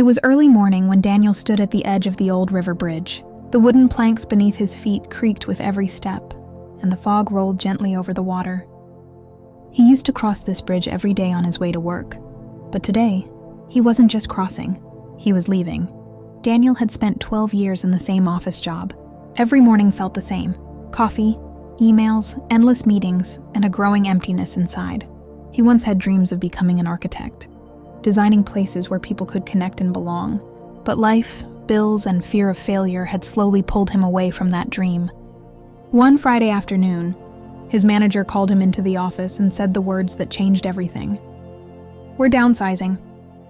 It was early morning when Daniel stood at the edge of the old river bridge. The wooden planks beneath his feet creaked with every step, and the fog rolled gently over the water. He used to cross this bridge every day on his way to work, but today, he wasn't just crossing, he was leaving. Daniel had spent 12 years in the same office job. Every morning felt the same: coffee, emails, endless meetings, and a growing emptiness inside. He once had dreams of becoming an architect, designing places where people could connect and belong. But life, bills, and fear of failure had slowly pulled him away from that dream. One Friday afternoon, his manager called him into the office and said the words that changed everything. "We're downsizing."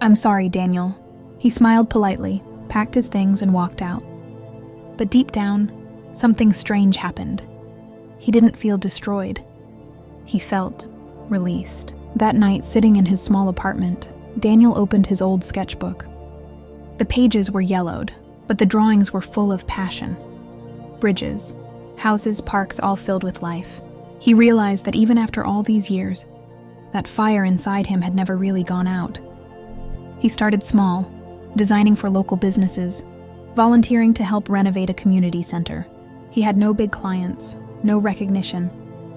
"I'm sorry, Daniel." He smiled politely, packed his things, and walked out. But deep down, something strange happened. He didn't feel destroyed. He felt released. That night, sitting in his small apartment, Daniel opened his old sketchbook. The pages were yellowed, but the drawings were full of passion. Bridges, houses, parks, all filled with life. He realized that even after all these years, that fire inside him had never really gone out. He started small, designing for local businesses, volunteering to help renovate a community center. He had no big clients, no recognition,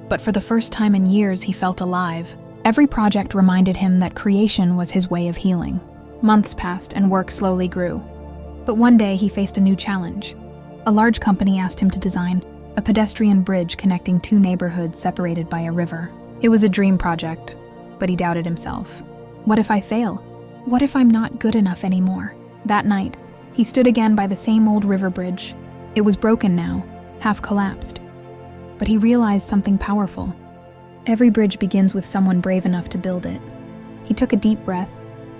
but for the first time in years he felt alive. Every project reminded him that creation was his way of healing. Months passed and work slowly grew. But one day he faced a new challenge. A large company asked him to design a pedestrian bridge connecting two neighborhoods separated by a river. It was a dream project, but he doubted himself. What if I fail? What if I'm not good enough anymore? That night, he stood again by the same old river bridge. It was broken now, half collapsed. But he realized something powerful. Every bridge begins with someone brave enough to build it. He took a deep breath,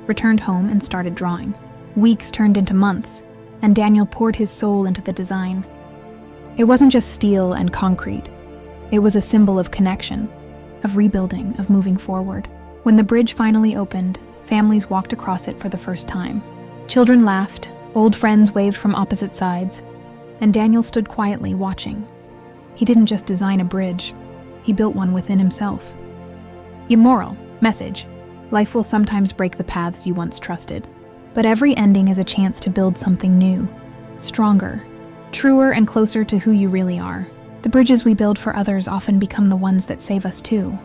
returned home, and started drawing. Weeks turned into months, and Daniel poured his soul into the design. It wasn't just steel and concrete. It was a symbol of connection, of rebuilding, of moving forward. When the bridge finally opened, families walked across it for the first time. Children laughed, old friends waved from opposite sides, and Daniel stood quietly watching. He didn't just design a bridge, he built one within himself. Immoral message: life will sometimes break the paths you once trusted, but every ending is a chance to build something new, stronger, truer, and closer to who you really are. The bridges we build for others often become the ones that save us too.